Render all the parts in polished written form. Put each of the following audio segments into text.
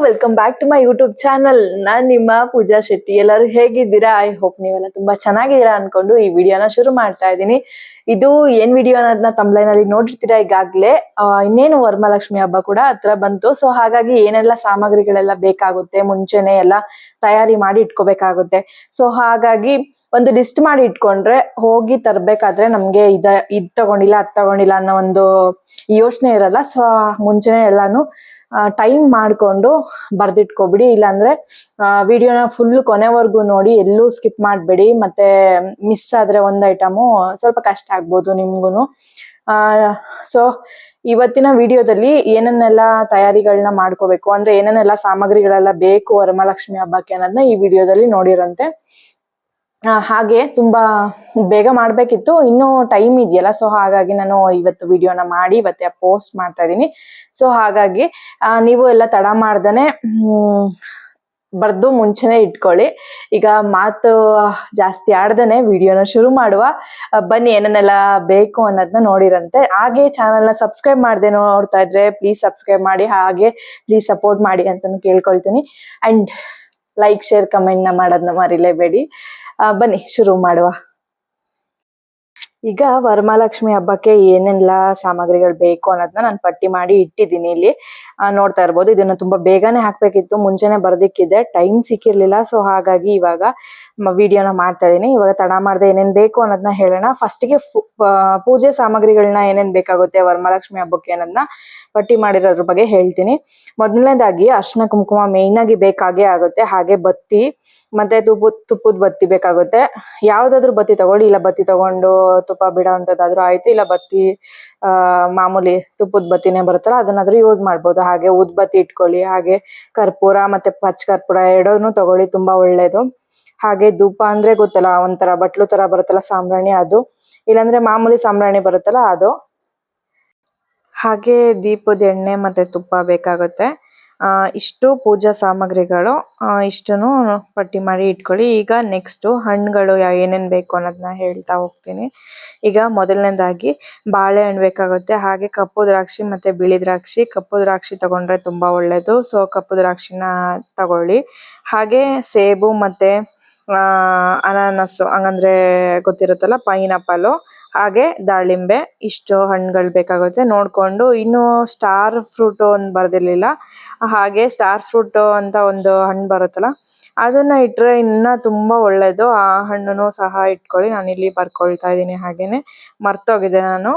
Welcome back to my YouTube channel. ನಾನ್ ನಿಮ್ಮ ಪೂಜಾ ಶೆಟ್ಟಿ. ಎಲ್ಲರೂ ಹೇಗಿದ್ದೀರಾ? ಐ ಹೋಪ್ ನೀವೆಲ್ಲ ತುಂಬಾ ಚೆನ್ನಾಗಿದ್ದೀರಾ ಅನ್ಕೊಂಡು ಈ ವಿಡಿಯೋನ ಶುರು ಮಾಡ್ತಾ ಇದ್ದೀನಿ. ಇದು ಏನ್ ವಿಡಿಯೋ ಅನ್ನೋದನ್ನ ತಮ್ಲೈನ್ ಅಲ್ಲಿ ನೋಡಿರ್ತೀರಾ ಈಗಾಗ್ಲೇ. ಇನ್ನೇನು ವರಮಹಾಲಕ್ಷ್ಮಿ ಹಬ್ಬ ಕೂಡ ಹತ್ರ ಬಂತು. ಸೊ ಹಾಗಾಗಿ ಏನೆಲ್ಲ ಸಾಮಗ್ರಿಗಳೆಲ್ಲ ಬೇಕಾಗುತ್ತೆ ಮುಂಚೆನೆ ಎಲ್ಲ ತಯಾರಿ ಮಾಡಿ ಇಟ್ಕೋಬೇಕಾಗುತ್ತೆ. ಸೊ ಹಾಗಾಗಿ ಒಂದು ಲಿಸ್ಟ್ ಮಾಡಿ ಇಟ್ಕೊಂಡ್ರೆ ಹೋಗಿ ತರ್ಬೇಕಾದ್ರೆ ನಮ್ಗೆ ಇದ್ ತಗೊಂಡಿಲ್ಲ ಅದ್ ತಗೊಂಡಿಲ್ಲ ಅನ್ನೋ ಒಂದು ಯೋಚನೆ ಇರಲ್ಲ. ಸೊ ಮುಂಚೆನೆ ಎಲ್ಲಾನು ಟೈಮ್ ಮಾಡ್ಕೊಂಡು ಬರ್ದಿಟ್ಕೊಬಿಡಿ. ಇಲ್ಲಾಂದ್ರೆ ವಿಡಿಯೋನ ಫುಲ್ ಕೊನೆವರೆಗೂ ನೋಡಿ, ಎಲ್ಲೂ ಸ್ಕಿಪ್ ಮಾಡಬೇಡಿ. ಮತ್ತೆ ಮಿಸ್ ಆದ್ರೆ ಒಂದ್ ಐಟಮು ಸ್ವಲ್ಪ ಕಷ್ಟ ಆಗ್ಬೋದು ನಿಮ್ಗೂನು. ಸೊ ಇವತ್ತಿನ ವಿಡಿಯೋದಲ್ಲಿ ಏನನ್ನೆಲ್ಲ ತಯಾರಿಗಳನ್ನ ಮಾಡ್ಕೋಬೇಕು, ಅಂದ್ರೆ ಏನೇನೆಲ್ಲ ಸಾಮಗ್ರಿಗಳೆಲ್ಲ ಬೇಕು ವರಮಹಾಲಕ್ಷ್ಮಿ ಹಬ್ಬಕ್ಕೆ ಅನ್ನೋದನ್ನ ಈ ವಿಡಿಯೋದಲ್ಲಿ ನೋಡಿರಂತೆ. ಹಾಗೆ ತುಂಬಾ ಬೇಗ ಮಾಡ್ಬೇಕಿತ್ತು, ಇನ್ನೂ ಟೈಮ್ ಇದೆಯಲ್ಲ. ಸೊ ಹಾಗಾಗಿ ನಾನು ಇವತ್ತು ವಿಡಿಯೋನ ಮಾಡಿ ಇವತ್ತೇ ಪೋಸ್ಟ್ ಮಾಡ್ತಾ ಇದ್ದೀನಿ. ಸೊ ಹಾಗಾಗಿ ನೀವು ಎಲ್ಲ ತಡ ಮಾಡ್ದೇನೆ ಬರ್ದು ಮುಂಚೆನೆ ಇಟ್ಕೊಳ್ಳಿ. ಈಗ ಮಾತು ಜಾಸ್ತಿ ಆಡ್ದೇನೆ ವಿಡಿಯೋನ ಶುರು ಮಾಡುವ. ಬನ್ನಿ ಏನೇನೆಲ್ಲ ಬೇಕು ಅನ್ನೋದನ್ನ ನೋಡಿರಂತೆ. ಹಾಗೆ ಚಾನಲ್ನ ಸಬ್ಸ್ಕ್ರೈಬ್ ಮಾಡದೆ ನೋಡ್ತಾ ಇದ್ರೆ ಪ್ಲೀಸ್ ಸಬ್ಸ್ಕ್ರೈಬ್ ಮಾಡಿ, ಹಾಗೆ ಪ್ಲೀಸ್ ಸಪೋರ್ಟ್ ಮಾಡಿ ಅಂತಾನು ಕೇಳ್ಕೊಳ್ತೀನಿ. ಅಂಡ್ ಲೈಕ್ ಶೇರ್ ಕಮೆಂಟ್ನ ಮಾಡೋದನ್ನ ಮರಿಲೇಬೇಡಿ. ಬನ್ನಿ ಶುರು ಮಾಡುವ. ಈಗ ವರಮಹಾಲಕ್ಷ್ಮಿ ಹಬ್ಬಕ್ಕೆ ಏನೆಲ್ಲ ಸಾಮಗ್ರಿಗಳು ಬೇಕು ಅನ್ನೋದನ್ನ ನಾನು ಪಟ್ಟಿ ಮಾಡಿ ಇಟ್ಟಿದ್ದೀನಿ ಇಲ್ಲಿ. ನೋಡ್ತಾ ಇರ್ಬೋದು. ಇದನ್ನ ತುಂಬಾ ಬೇಗನೆ ಹಾಕ್ಬೇಕಿತ್ತು, ಮುಂಚೆನೆ ಬರ್ದಿಕ್ಕಿದ್ದೆ, ಟೈಮ್ ಸಿಕ್ಕಿರ್ಲಿಲ್ಲ. ಸೊ ಹಾಗಾಗಿ ಇವಾಗ ವಿಡಿಯೋನ ಮಾಡ್ತಾ ಇದೀನಿ. ಇವಾಗ ತಡ ಮಾಡದೆ ಏನೇನ್ ಬೇಕು ಅನ್ನೋದನ್ನ ಹೇಳೋಣ. ಫಸ್ಟ್ಗೆ ಪೂಜೆ ಸಾಮಗ್ರಿಗಳನ್ನ ಏನೇನ್ ಬೇಕಾಗುತ್ತೆ ವರಮಹಾಲಕ್ಷ್ಮಿ ಹಬ್ಬಕ್ಕೆ ಅನ್ನೋದನ್ನ ಪಟ್ಟಿ ಮಾಡಿರೋದ್ರ ಬಗ್ಗೆ ಹೇಳ್ತೀನಿ. ಮೊದಲನೇದಾಗಿ ಅರ್ಶಿನ ಕುಂಕುಮ ಮೇಯ್ನ್ ಆಗಿ ಬೇಕಾಗೇ ಆಗುತ್ತೆ. ಹಾಗೆ ಬತ್ತಿ ಮತ್ತೆ ತುಪ್ಪದ ಬತ್ತಿ ಬೇಕಾಗುತ್ತೆ. ಯಾವ್ದಾದ್ರು ಬತ್ತಿ ತಗೊಳ್ಳಿ, ಇಲ್ಲ ಬತ್ತಿ ತಗೊಂಡು ತುಪ್ಪ ಬಿಡೋ ಅಂತದ್ದಾದ್ರೂ ಆಯ್ತು, ಇಲ್ಲ ಬತ್ತಿ ಮಾಮೂಲಿ ತುಪ್ಪದ ಬತ್ತಿನೇ ಬರುತ್ತಲ್ಲ ಅದನ್ನಾದ್ರೂ ಯೂಸ್ ಮಾಡ್ಬೋದು. ಹಾಗೆ ಉದ್ಬತ್ತಿ ಇಟ್ಕೊಳ್ಳಿ. ಹಾಗೆ ಕರ್ಪೂರ ಮತ್ತೆ ಪಚ್ಚ ಕರ್ಪೂರ ಎರಡನ್ನೂ ತಗೊಳ್ಳಿ, ತುಂಬಾ ಒಳ್ಳೇದು. ಹಾಗೆ ಧೂಪ ಅಂದ್ರೆ ಗೊತ್ತಲ್ಲ, ಒಂಥರ ಬಟ್ಲು ತರ ಬರುತ್ತಲ್ಲ ಸಾಂಬ್ರಾಣಿ, ಅದು. ಇಲ್ಲಾಂದ್ರೆ ಮಾಮೂಲಿ ಸಾಂಬ್ರಾಣಿ ಬರುತ್ತಲ್ಲ ಅದು. ಹಾಗೆ ದೀಪದ ಎಣ್ಣೆ ಮತ್ತೆ ತುಪ್ಪ ಬೇಕಾಗುತ್ತೆ. ಇಷ್ಟು ಪೂಜಾ ಸಾಮಗ್ರಿಗಳು. ಇಷ್ಟನ್ನು ಪಟ್ಟಿ ಮಾಡಿ ಇಟ್ಕೊಳ್ಳಿ. ಈಗ ನೆಕ್ಸ್ಟ್ ಹಣ್ಣುಗಳು ಏನೇನ್ ಬೇಕು ಅನ್ನೋದನ್ನ ಹೇಳ್ತಾ ಹೋಗ್ತೀನಿ. ಈಗ ಮೊದಲನೇದಾಗಿ ಬಾಳೆಹಣ್ಣು ಬೇಕಾಗುತ್ತೆ. ಹಾಗೆ ಕಪ್ಪು ದ್ರಾಕ್ಷಿ ಮತ್ತೆ ಬಿಳಿ ದ್ರಾಕ್ಷಿ. ಕಪ್ಪು ದ್ರಾಕ್ಷಿ ತಗೊಂಡ್ರೆ ತುಂಬಾ ಒಳ್ಳೇದು. ಸೊ ಕಪ್ಪು ದ್ರಾಕ್ಷಿನ ತಗೊಳ್ಳಿ. ಹಾಗೆ ಸೇಬು ಮತ್ತೆ ಅನಾನಸ್ಸು, ಹಂಗಂದ್ರೆ ಗೊತ್ತಿರುತ್ತಲ್ಲ, ಪೈನಾಪಲ್. ಹಾಗೆ ದಾಳಿಂಬೆ. ಇಷ್ಟು ಹಣ್ಣುಗಳು ಬೇಕಾಗುತ್ತೆ ನೋಡ್ಕೊಂಡು. ಇನ್ನು ಸ್ಟಾರ್ ಫ್ರೂಟ್ ಒಂದು ಬರ್ದಿರ್ಲಿಲ್ಲ. ಹಾಗೆ ಸ್ಟಾರ್ ಫ್ರೂಟ್ ಅಂತ ಒಂದು ಹಣ್ಣು ಬರುತ್ತಲ್ಲ, ಅದನ್ನ ಇಟ್ರೆ ಇನ್ನ ತುಂಬಾ ಒಳ್ಳೇದು. ಆ ಹಣ್ಣನ್ನು ಸಹ ಇಟ್ಕೊಳ್ಳಿ. ನಾನು ಇಲ್ಲಿ ಬರ್ಕೊಳ್ತಾ ಇದ್ದೀನಿ. ಹಾಗೇನೆ ಮರ್ತೋಗಿದೆ ನಾನು.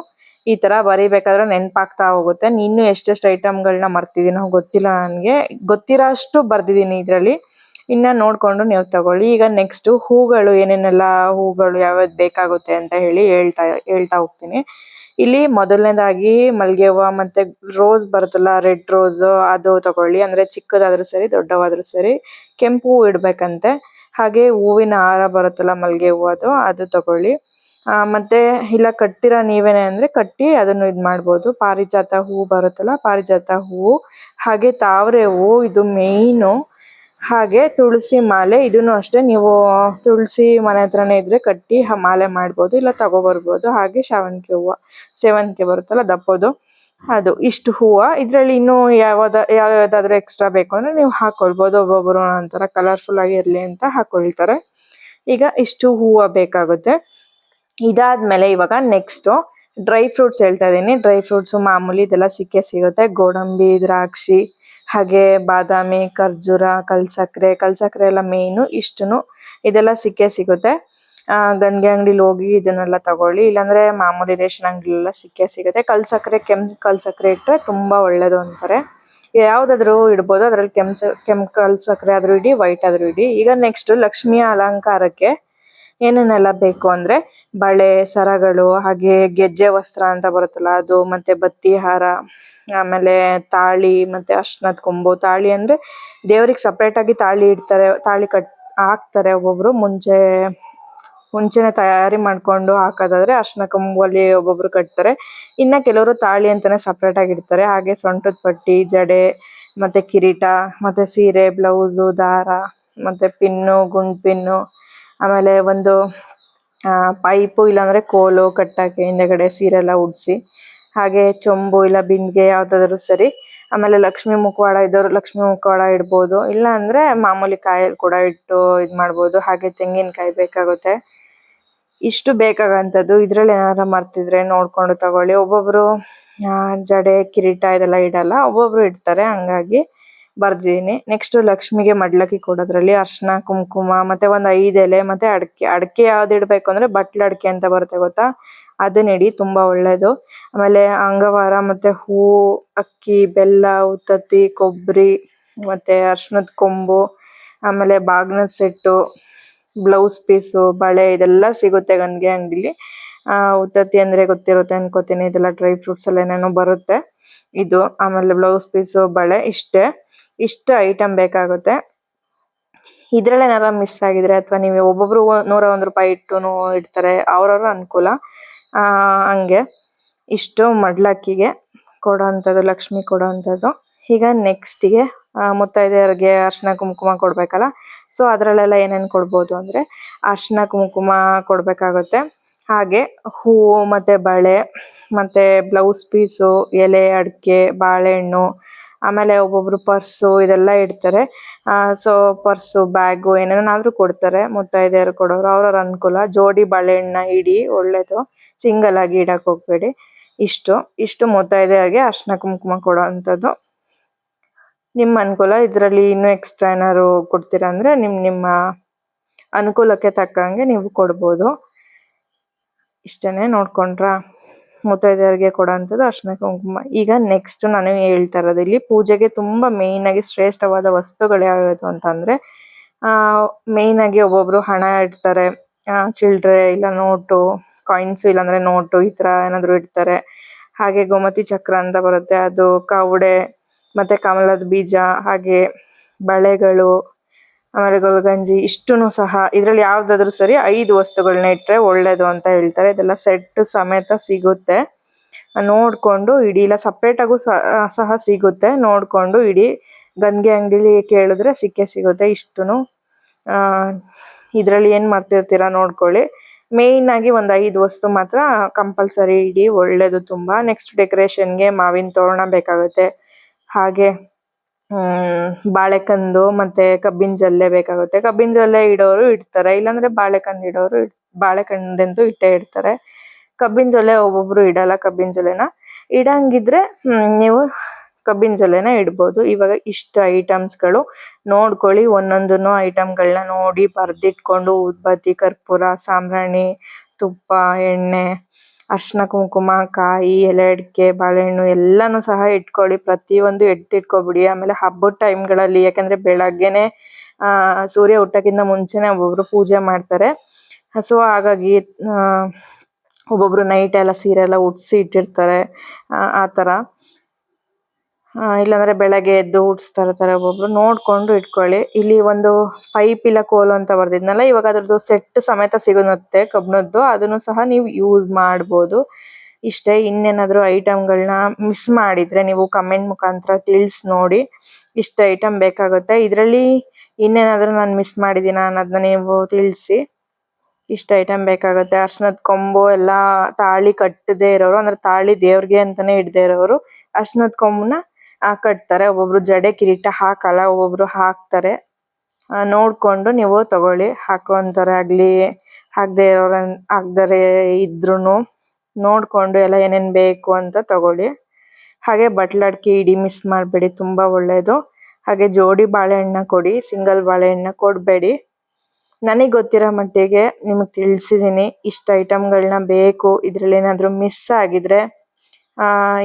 ಈ ತರ ಬರಿಬೇಕಾದ್ರೆ ನೆನಪಾಗ್ತಾ ಹೋಗುತ್ತೆ. ಇನ್ನು ಎಷ್ಟೆಷ್ಟು ಐಟಮ್ಗಳನ್ನ ಮರ್ತಿದ್ದೀನೋ ಗೊತ್ತಿಲ್ಲ ನನಗೆ. ಗೊತ್ತಿರೋ ಅಷ್ಟು ಬರ್ದಿದ್ದೀನಿ ಇದರಲ್ಲಿ. ಇನ್ನ ನೋಡ್ಕೊಂಡು ನೀವು ತಗೊಳ್ಳಿ. ಈಗ ನೆಕ್ಸ್ಟ್ ಹೂಗಳು, ಏನೇನೆಲ್ಲ ಹೂಗಳು ಯಾವ್ಯಾವ್ದು ಬೇಕಾಗುತ್ತೆ ಅಂತ ಹೇಳಿ ಹೇಳ್ತಾ ಹೋಗ್ತೀನಿ. ಇಲ್ಲಿ ಮೊದಲನೇದಾಗಿ ಮಲ್ಲಿಗೆ ಹೂವು ಮತ್ತೆ ರೋಸ್ ಬರುತ್ತಲ್ಲ, ರೆಡ್ ರೋಸ್, ಅದು ತಗೊಳ್ಳಿ. ಅಂದ್ರೆ ಚಿಕ್ಕದಾದ್ರೂ ಸರಿ ದೊಡ್ಡವಾದ್ರೂ ಸರಿ. ಕೆಂಪು ಹೂ ಇಡ್ಬೇಕಂತೆ. ಹಾಗೆ ಹೂವಿನ ಹಾರ ಬರುತ್ತಲ್ಲ ಮಲ್ಲಿಗೆ ಹೂವು, ಅದು ತಗೊಳ್ಳಿ. ಮತ್ತೆ ಇಲ್ಲ ಕಟ್ತೀರಾ ನೀವೇನೆ ಅಂದ್ರೆ ಕಟ್ಟಿ ಅದನ್ನು ಇದ್ ಮಾಡ್ಬೋದು. ಪಾರಿಜಾತ ಹೂ ಬರುತ್ತಲ್ಲ, ಪಾರಿಜಾತ ಹೂವು. ಹಾಗೆ ತಾವರೆ ಹೂವು, ಇದು ಮೇಯ್ನು. ಹಾಗೆ ತುಳಸಿ ಮಾಲೆ. ಇದನ್ನು ಅಷ್ಟೇ, ನೀವು ತುಳಸಿ ಮನೆ ಹತ್ರನೇ ಇದ್ರೆ ಕಟ್ಟಿ ಮಾಲೆ ಮಾಡ್ಬೋದು, ಇಲ್ಲ ತಗೊಬರ್ಬೋದು. ಹಾಗೆ ಸೇವಂತಿಗೆ ಬರುತ್ತಲ್ಲ ದಪ್ಪದು, ಅದು. ಇಷ್ಟು ಹೂವು. ಇದ್ರಲ್ಲಿ ಇನ್ನೂ ಯಾವ್ದಾದ್ರು ಎಕ್ಸ್ಟ್ರಾ ಬೇಕು ಅಂದ್ರೆ ನೀವು ಹಾಕೊಳ್ಬೋದು. ಒಬ್ಬೊಬ್ರು ಒಂಥರ ಕಲರ್ಫುಲ್ ಆಗಿ ಇರ್ಲಿ ಅಂತ ಹಾಕೊಳ್ತಾರೆ. ಈಗ ಇಷ್ಟು ಹೂವು ಬೇಕಾಗುತ್ತೆ. ಇದಾದ್ಮೇಲೆ ಇವಾಗ ನೆಕ್ಸ್ಟ್ ಡ್ರೈ ಫ್ರೂಟ್ಸ್ ಹೇಳ್ತಾ ಇದೀನಿ. ಡ್ರೈ ಫ್ರೂಟ್ಸ್ ಮಾಮೂಲಿ ಇದೆಲ್ಲ ಸಿಗುತ್ತೆ. ಗೋಡಂಬಿ, ದ್ರಾಕ್ಷಿ, ಹಾಗೆ ಬಾದಾಮಿ, ಖರ್ಜೂರ, ಕಲ್ಸಕ್ರೆ ಎಲ್ಲ ಮೇಯ್ನು. ಇಷ್ಟನ್ನು ಇದೆಲ್ಲ ಸಿಗುತ್ತೆ. ಗಂಗೆ ಅಂಗಡಿಲಿ ಹೋಗಿ ಇದನ್ನೆಲ್ಲ ತಗೊಳ್ಳಿ, ಇಲ್ಲಾಂದ್ರೆ ಮಾಮೂಲಿ ರೇಷನ್ ಅಂಗಡಿಲೆಲ್ಲ ಸಿಗುತ್ತೆ. ಕೆಂಪು ಕಲ್ಸಕ್ರೆ ಇಟ್ಟರೆ ತುಂಬಾ ಒಳ್ಳೇದು ಅಂತಾರೆ. ಯಾವ್ದಾದ್ರು ಇಡ್ಬೋದು. ಅದ್ರಲ್ಲಿ ಕೆಂಪು ಕಲ್ಸಕ್ರೆ ಆದ್ರೂ ಇಡಿ, ವೈಟ್ ಆದ್ರೂ ಇಡಿ. ಈಗ ನೆಕ್ಸ್ಟ್ ಲಕ್ಷ್ಮಿಯ ಅಲಂಕಾರಕ್ಕೆ ಏನೇನೆಲ್ಲ ಬೇಕು ಅಂದ್ರೆ ಬಳೆ, ಸರಗಳು, ಹಾಗೆ ಗೆಜ್ಜೆ ವಸ್ತ್ರ ಅಂತ ಬರುತ್ತಲ್ಲ ಅದು, ಮತ್ತೆ ಬತ್ತಿ ಹಾರ, ಆಮೇಲೆ ತಾಳಿ, ಮತ್ತೆ ಅರ್ಶಿನದ ಕೊಂಬು. ತಾಳಿ ಅಂದ್ರೆ ದೇವ್ರಿಗೆ ಸಪ್ರೇಟ್ ಆಗಿ ತಾಳಿ ಇಡ್ತಾರೆ, ತಾಳಿ ಹಾಕ್ತಾರೆ ಒಬ್ಬೊಬ್ರು. ಮುಂಚೆನೆ ತಯಾರಿ ಮಾಡ್ಕೊಂಡು ಹಾಕೋದಾದ್ರೆ ಅರ್ಶಿನ ಕೊಂಬಲ್ಲಿ ಒಬ್ಬೊಬ್ರು ಕಟ್ತಾರೆ. ಇನ್ನ ಕೆಲವರು ತಾಳಿ ಅಂತಾನೆ ಸಪ್ರೇಟ್ ಆಗಿ ಇಡ್ತಾರೆ. ಹಾಗೆ ಸೊಂಟದ ಪಟ್ಟಿ, ಜಡೆ, ಮತ್ತೆ ಕಿರೀಟ, ಮತ್ತೆ ಸೀರೆ, ಬ್ಲೌಸು, ದಾರ, ಮತ್ತೆ ಪಿನ್ನು, ಗುಂಡ್ ಪಿನ್ನು, ಆಮೇಲೆ ಒಂದು ಪೈಪು ಇಲ್ಲಾಂದ್ರೆ ಕೋಲು ಕಟ್ಟಕ್ಕೆ ಹಿಂದೆಗಡೆ ಸೀರೆ ಎಲ್ಲ ಉಡ್ಸಿ. ಹಾಗೆ ಚೊಂಬು ಇಲ್ಲ ಬಿಂದಿಗೆ ಯಾವ್ದಾದ್ರು ಸರಿ. ಆಮೇಲೆ ಲಕ್ಷ್ಮಿ ಮುಖವಾಡ ಇದ್ದವರು ಲಕ್ಷ್ಮಿ ಮುಖವಾಡ ಇಡ್ಬೋದು, ಇಲ್ಲ ಅಂದರೆ ಮಾಮೂಲಿ ಕಾಯಲ್ಲಿ ಕೂಡ ಇಟ್ಟು ಇದು ಮಾಡ್ಬೋದು. ಹಾಗೆ ತೆಂಗಿನಕಾಯಿ ಬೇಕಾಗುತ್ತೆ. ಇಷ್ಟು ಬೇಕಾಗಂಥದ್ದು. ಇದರಲ್ಲಿ ಏನಾರ ಮರ್ತಿದ್ರೆ ನೋಡ್ಕೊಂಡು ತಗೊಳ್ಳಿ. ಒಬ್ಬೊಬ್ರು ಜಡೆ ಕಿರೀಟ ಇದೆಲ್ಲ ಇಡಲ್ಲ, ಒಬ್ಬೊಬ್ರು ಇಡ್ತಾರೆ, ಹಂಗಾಗಿ ಬರ್ದಿದ್ದೀನಿ. ನೆಕ್ಸ್ಟ್ ಲಕ್ಷ್ಮಿಗೆ ಮಡ್ಲಕ್ಕಿ ಕೊಡೋದ್ರಲ್ಲಿ ಅರ್ಶಿನ ಕುಂಕುಮ ಮತ್ತೆ ಒಂದು 5 ಎಲೆ ಮತ್ತೆ ಅಡಕೆ ಯಾವ್ದು ಇಡಬೇಕು ಅಂದ್ರೆ ಬಟ್ಲ ಅಡಕೆ ಅಂತ ಬರುತ್ತೆ ಗೊತ್ತಾ, ಅದನ್ನ ಇಡಿ, ತುಂಬಾ ಒಳ್ಳೇದು. ಆಮೇಲೆ ಅಂಗವಾರ ಮತ್ತೆ ಹೂವು, ಅಕ್ಕಿ, ಬೆಲ್ಲ, ಉತ್ತತ್ತಿ, ಕೊಬ್ಬರಿ ಮತ್ತೆ ಅರ್ಶಿನದ ಕೊಂಬು, ಆಮೇಲೆ ಬಾಗ್ನದ ಸೆಟ್ಟು, ಬ್ಲೌಸ್ ಪೀಸು, ಬಳೆ ಇದೆಲ್ಲ ಸಿಗುತ್ತೆ ಗಂಗೆ ಅಂಗಡಿಲಿ. ಉತ್ತತ್ತಿ ಅಂದ್ರೆ ಗೊತ್ತಿರುತ್ತೆ ಅನ್ಕೋತೀನಿ, ಇದೆಲ್ಲ ಡ್ರೈ ಫ್ರೂಟ್ಸ್ ಎಲ್ಲ ಏನೇನೋ ಬರುತ್ತೆ ಇದು. ಆಮೇಲೆ ಬ್ಲೌಸ್ ಪೀಸು, ಬಳೆ, ಇಷ್ಟು ಐಟಮ್ ಬೇಕಾಗುತ್ತೆ. ಇದ್ರಲ್ಲಿ ಏನಾರ ಮಿಸ್ ಆಗಿದ್ರೆ ಅಥವಾ ನೀವು ಒಬ್ಬೊಬ್ರು 101 ರೂಪಾಯಿ ಇಟ್ಟು ಇಡ್ತಾರೆ, ಅವ್ರವ್ರ ಅನುಕೂಲ. ಹಂಗೆ ಇಷ್ಟು ಮಡ್ಲಕ್ಕಿಗೆ ಕೊಡೋವಂಥದ್ದು, ಲಕ್ಷ್ಮಿ ಕೊಡೋವಂಥದ್ದು. ಈಗ ನೆಕ್ಸ್ಟಿಗೆ ಮುತ್ತೈದೆಯರಿಗೆ ಅರ್ಶಿನ ಕುಂಕುಮ ಕೊಡ್ಬೇಕಲ್ಲ, ಸೊ ಅದರಲ್ಲೆಲ್ಲ ಏನೇನು ಕೊಡ್ಬೋದು ಅಂದರೆ ಅರ್ಶಿನ ಕುಂಕುಮ ಕೊಡಬೇಕಾಗುತ್ತೆ. ಹಾಗೆ ಹೂವು ಮತ್ತು ಬಳೆ ಮತ್ತು ಬ್ಲೌಸ್ ಪೀಸು, ಎಲೆ, ಅಡಿಕೆ, ಬಾಳೆಹಣ್ಣು, ಆಮೇಲೆ ಒಬ್ಬೊಬ್ರು ಪರ್ಸು ಇದೆಲ್ಲ ಇಡ್ತಾರೆ. ಸೊ ಪರ್ಸು, ಬ್ಯಾಗು ಏನೇನಾದರೂ ಕೊಡ್ತಾರೆ ಮುತ್ತೈದೆಯರು ಕೊಡೋರು, ಅವ್ರವ್ರ ಅನುಕೂಲ. ಜೋಡಿ ಬಾಳೆಹಣ್ಣ ಇಡಿ, ಒಳ್ಳೇದು, ಸಿಂಗಲ್ ಆಗಿ ಇಡಕ್ಕೆ ಹೋಗ್ಬೇಡಿ. ಇಷ್ಟು ಮುತ್ತೈದೆಯರಿಗೆ ಅರ್ಶಿನ ಕುಂಕುಮ ಕೊಡೋ ಅಂಥದ್ದು. ನಿಮ್ಮ ಅನುಕೂಲ. ಇದರಲ್ಲಿ ಇನ್ನೂ ಎಕ್ಸ್ಟ್ರಾ ಏನಾದ್ರು ಕೊಡ್ತೀರಾ ಅಂದರೆ ನಿಮ್ಮ ಅನುಕೂಲಕ್ಕೆ ತಕ್ಕಂಗೆ ನೀವು ಕೊಡ್ಬೋದು. ಇಷ್ಟನ್ನೇ ನೋಡ್ಕೊಂಡ್ರಾ ಮುತ್ತೈದೆಯರಿಗೆ ಕೊಡೋ ಅಂಥದ್ದು ಅರ್ಶಿನ ಕುಂಕುಮ. ಈಗ ನೆಕ್ಸ್ಟ್ ನಾನು ಹೇಳ್ತಾ ಇರೋದು, ಇಲ್ಲಿ ಪೂಜೆಗೆ ತುಂಬ ಮೇಯ್ನಾಗಿ ಶ್ರೇಷ್ಠವಾದ ವಸ್ತುಗಳು ಯಾವ್ಯಾವುದು ಅಂತಂದರೆ, ಮೇಯ್ನಾಗಿ ಒಬ್ಬೊಬ್ರು ಹಣ ಇಡ್ತಾರೆ, ಚಿಲ್ಲರೆ ಇಲ್ಲ ನೋಟು, ಕಾಯಿನ್ಸು ಇಲ್ಲಾಂದರೆ ನೋಟು, ಈ ಥರ ಏನಾದರೂ ಇಡ್ತಾರೆ. ಹಾಗೆ ಗೋಮತಿ ಚಕ್ರ ಅಂತ ಬರುತ್ತೆ, ಅದು, ಕವಡೆ ಮತ್ತು ಕಮಲದ ಬೀಜ, ಹಾಗೆ ಬಳೆಗಳು, ಆಮೇಲೆ ಗೊಲ್ಗಂಜಿ, ಇಷ್ಟೂ ಸಹ ಇದರಲ್ಲಿ ಯಾವುದಾದ್ರೂ ಸರಿ 5 ವಸ್ತುಗಳನ್ನ ಇಟ್ಟರೆ ಒಳ್ಳೇದು ಅಂತ ಹೇಳ್ತಾರೆ. ಇದೆಲ್ಲ ಸೆಟ್ ಸಮೇತ ಸಿಗುತ್ತೆ, ನೋಡಿಕೊಂಡು ಇಡಿ. ಇಲ್ಲ ಸಪ್ರೇಟಾಗೂ ಸಹ ಸಿಗುತ್ತೆ, ನೋಡಿಕೊಂಡು ಇಡಿ. ಗಂಗೆ ಅಂಗಡಿಲಿ ಕೇಳಿದ್ರೆ ಸಿಗುತ್ತೆ ಇಷ್ಟು. ಇದರಲ್ಲಿ ಏನು ಮಾಡ್ತಿರ್ತೀರಾ ನೋಡ್ಕೊಳ್ಳಿ. ಮೇಯ್ನಾಗಿ ಒಂದು 5 ವಸ್ತು ಮಾತ್ರ ಕಂಪಲ್ಸರಿ ಇಡಿ, ಒಳ್ಳೇದು ತುಂಬ. ನೆಕ್ಸ್ಟ್ ಡೆಕೋರೇಷನ್ಗೆ ಮಾವಿನ ತೋರಣ ಬೇಕಾಗುತ್ತೆ. ಹಾಗೆ ಬಾಳೆಕಂದು ಮತ್ತು ಕಬ್ಬಿನ ಜಲ್ಲೆ ಬೇಕಾಗುತ್ತೆ. ಕಬ್ಬಿನ ಜಲ್ಲೆ ಇಡೋರು ಇಡ್ತಾರೆ, ಇಲ್ಲಾಂದರೆ ಬಾಳೆಕಂದು ಇಡೋರು ಬಾಳೆಕಂದಂತೂ ಇಟ್ಟೇ ಇಡ್ತಾರೆ. ಕಬ್ಬಿನ ಜಲ್ಲೆ ಒಬ್ಬೊಬ್ರು ಇಡಲ್ಲ. ಕಬ್ಬಿನ ಜಲ್ಲೆನ ಇಡಂಗಿದ್ರೆ ನೀವು ಕಬ್ಬಿನ ಜಲ್ಲೆನ ಇಡ್ಬೋದು. ಇವಾಗ ಇಷ್ಟು ಐಟಮ್ಸ್ಗಳು ನೋಡ್ಕೊಳ್ಳಿ. ಒಂದೊಂದನ್ನು ಐಟಮ್ಗಳನ್ನ ನೋಡಿ ಬರೆದಿಟ್ಕೊಂಡು ಉದ್ಬತ್ತಿ, ಕರ್ಪೂರ, ಸಾಂಬ್ರಾಣಿ, ತುಪ್ಪ, ಎಣ್ಣೆ, ಅರ್ಶಿನ ಕುಂಕುಮ, ಕಾಯಿ, ಎಲೆ ಅಡಿಕೆ, ಬಾಳೆಹಣ್ಣು ಎಲ್ಲನೂ ಸಹ ಇಟ್ಕೊಳ್ಳಿ. ಪ್ರತಿಯೊಂದು ಎತ್ತಿಟ್ಕೊಬಿಡಿ. ಆಮೇಲೆ ಹಬ್ಬದ ಟೈಮ್ಗಳಲ್ಲಿ, ಯಾಕಂದರೆ ಬೆಳಗ್ಗೆನೆ ಸೂರ್ಯ ಹುಟ್ಟೋಕ್ಕಿಂತ ಮುಂಚೆನೇ ಒಬ್ಬೊಬ್ರು ಪೂಜೆ ಮಾಡ್ತಾರೆ. ಸೊ ಹಾಗಾಗಿ ಒಬ್ಬೊಬ್ರು ನೈಟ್ ಎಲ್ಲ ಸೀರೆ ಎಲ್ಲ ಉಡಿಸಿ ಇಟ್ಟಿರ್ತಾರೆ, ಆ ಥರ. ಇಲ್ಲಾಂದರೆ ಬೆಳಗ್ಗೆ ಎದ್ದು ಉಡಿಸ್ತಾ ಇರ್ತಾರೆ ಒಬ್ಬೊಬ್ರು, ನೋಡಿಕೊಂಡು ಇಟ್ಕೊಳ್ಳಿ. ಇಲ್ಲಿ ಒಂದು ಪೈಪ್ ಇಲ್ಲ ಕೋಲು ಅಂತ ಬರ್ದಿದ್ನಲ್ಲ, ಇವಾಗ ಅದ್ರದ್ದು ಸೆಟ್ ಸಮೇತ ಸಿಗುತ್ತೆ ಕಬ್ಬಿಣದ್ದು, ಅದನ್ನು ಸಹ ನೀವು ಯೂಸ್ ಮಾಡ್ಬೋದು. ಇಷ್ಟೇ. ಇನ್ನೇನಾದರೂ ಐಟಮ್ಗಳನ್ನ ಮಿಸ್ ಮಾಡಿದರೆ ನೀವು ಕಮೆಂಟ್ ಮುಖಾಂತರ ತಿಳಿಸಿ ನೋಡಿ. ಇಷ್ಟು ಐಟಮ್ ಬೇಕಾಗುತ್ತೆ. ಇದರಲ್ಲಿ ಇನ್ನೇನಾದರೂ ನಾನು ಮಿಸ್ ಮಾಡಿದ್ದೀನ ಅನ್ನೋದನ್ನ ನೀವು ತಿಳಿಸಿ. ಇಷ್ಟು ಐಟಮ್ ಬೇಕಾಗುತ್ತೆ. ಅರ್ಶಿನದ ಕೊಂಬು ಎಲ್ಲ ತಾಳಿ ಕಟ್ಟದೇ ಇರೋರು, ಅಂದರೆ ತಾಳಿ ದೇವ್ರಿಗೆ ಅಂತಲೇ ಇಡದೇ ಇರೋರು ಅರ್ಶಿನದ ಕೊಂಬನ್ನ ಕಟ್ತಾರೆ. ಒಬ್ಬೊಬ್ರು ಜಡೆ ಕಿರೀಟ ಹಾಕಲ್ಲ, ಒಬ್ಬೊಬ್ರು ಹಾಕ್ತಾರೆ. ನೋಡಿಕೊಂಡು ನೀವು ತಗೊಳ್ಳಿ. ಹಾಕೋಂಥವ್ರೆ ಆಗಲಿ, ಹಾಕ್ದರೆ ಇದ್ರೂ ನೋಡಿಕೊಂಡು ಎಲ್ಲ ಏನೇನು ಬೇಕು ಅಂತ ತಗೊಳ್ಳಿ. ಹಾಗೆ ಬಟ್ಲಡ್ಕಿ ಇಡಿ, ಮಿಸ್ ಮಾಡಬೇಡಿ, ತುಂಬ ಒಳ್ಳೆಯದು. ಹಾಗೆ ಜೋಡಿ ಬಾಳೆಹಣ್ಣ ಕೊಡಿ, ಸಿಂಗಲ್ ಬಾಳೆಹಣ್ಣ ಕೊಡಬೇಡಿ. ನನಗೆ ಗೊತ್ತಿರೋ ಮಟ್ಟಿಗೆ ನಿಮಗೆ ತಿಳಿಸಿದ್ದೀನಿ. ಇಷ್ಟು ಐಟಮ್ಗಳನ್ನ ಬೇಕು. ಇದರಲ್ಲಿ ಏನಾದರೂ ಮಿಸ್ ಆಗಿದ್ರೆ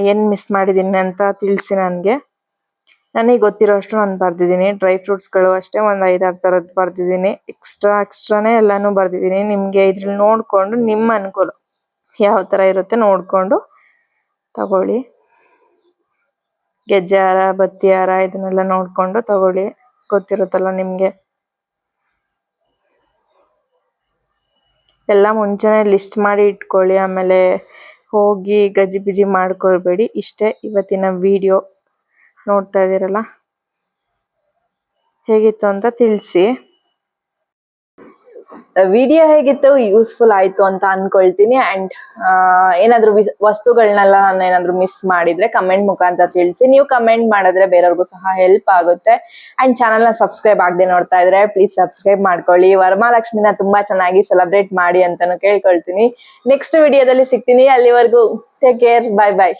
ಏನು ಮಿಸ್ ಮಾಡಿದ್ದೀನಿ ಅಂತ ತಿಳಿಸಿ ನನಗೆ. ನನಗೆ ಗೊತ್ತಿರೋ ಅಷ್ಟು ನಾನು ಬರೆದಿದ್ದೀನಿ. ಡ್ರೈ ಫ್ರೂಟ್ಸ್ಗಳು ಅಷ್ಟೇ ಒಂದು 5-6 ಥರದ್ದು ಬರೆದಿದ್ದೀನಿ. ಎಕ್ಸ್ಟ್ರಾನೇ ಎಲ್ಲನೂ ಬರೆದಿದ್ದೀನಿ. ನಿಮಗೆ ಇದ್ರಲ್ಲಿ ನೋಡಿಕೊಂಡು ನಿಮ್ಮ ಅನುಕೂಲ ಯಾವ ಥರ ಇರುತ್ತೆ ನೋಡಿಕೊಂಡು ತಗೊಳ್ಳಿ. ಗೆಜ್ಜೆ ಹಾರ, ಬತ್ತಿ ಹಾರ ಇದನ್ನೆಲ್ಲ ನೋಡಿಕೊಂಡು ತಗೊಳ್ಳಿ, ಗೊತ್ತಿರುತ್ತಲ್ಲ ನಿಮಗೆ. ಎಲ್ಲ ಮುಂಚೆನೇ ಲಿಸ್ಟ್ ಮಾಡಿ ಇಟ್ಕೊಳ್ಳಿ, ಆಮೇಲೆ ಹೋಗಿ ಗಜಿಬಿಜಿ ಮಾಡ್ಕೊಳ್ಬೇಡಿ. ಇಷ್ಟೇ ಇವತ್ತಿನ ವಿಡಿಯೋ. ನೋಡ್ತಾ ಇದ್ದೀರಲ್ಲ, ಹೇಗಿತ್ತು ಅಂತ ತಿಳಿಸಿ. ವಿಡಿಯೋ ಹೇಗಿತ್ತು, ಯೂಸ್ಫುಲ್ ಆಯ್ತು ಅಂತ ಅನ್ಕೊಳ್ತೀನಿ. ಅಂಡ್ ಏನಾದ್ರು ವಸ್ತುಗಳನ್ನೆಲ್ಲ ನಾನು ಏನಾದ್ರು ಮಿಸ್ ಮಾಡಿದ್ರೆ ಕಮೆಂಟ್ ಮುಖಾಂತರ ತಿಳಿಸಿ. ನೀವು ಕಮೆಂಟ್ ಮಾಡಿದ್ರೆ ಬೇರೆಯವ್ರಿಗೂ ಸಹ ಹೆಲ್ಪ್ ಆಗುತ್ತೆ. ಅಂಡ್ ಚಾನಲ್ನ ಸಬ್ಸ್ಕ್ರೈಬ್ ಆಗದೆ ನೋಡ್ತಾ ಇದ್ರೆ ಪ್ಲೀಸ್ ಸಬ್ಸ್ಕ್ರೈಬ್ ಮಾಡ್ಕೊಳ್ಳಿ. ವರಮಹಾಲಕ್ಷ್ಮಿನ ತುಂಬಾ ಚೆನ್ನಾಗಿ ಸೆಲೆಬ್ರೇಟ್ ಮಾಡಿ ಅಂತಾನು ಕೇಳ್ಕೊಳ್ತೀನಿ. ನೆಕ್ಸ್ಟ್ ವಿಡಿಯೋದಲ್ಲಿ ಸಿಗ್ತೀನಿ. ಅಲ್ಲಿವರೆಗೂ ಟೇಕ್ ಕೇರ್, ಬಾಯ್ ಬಾಯ್.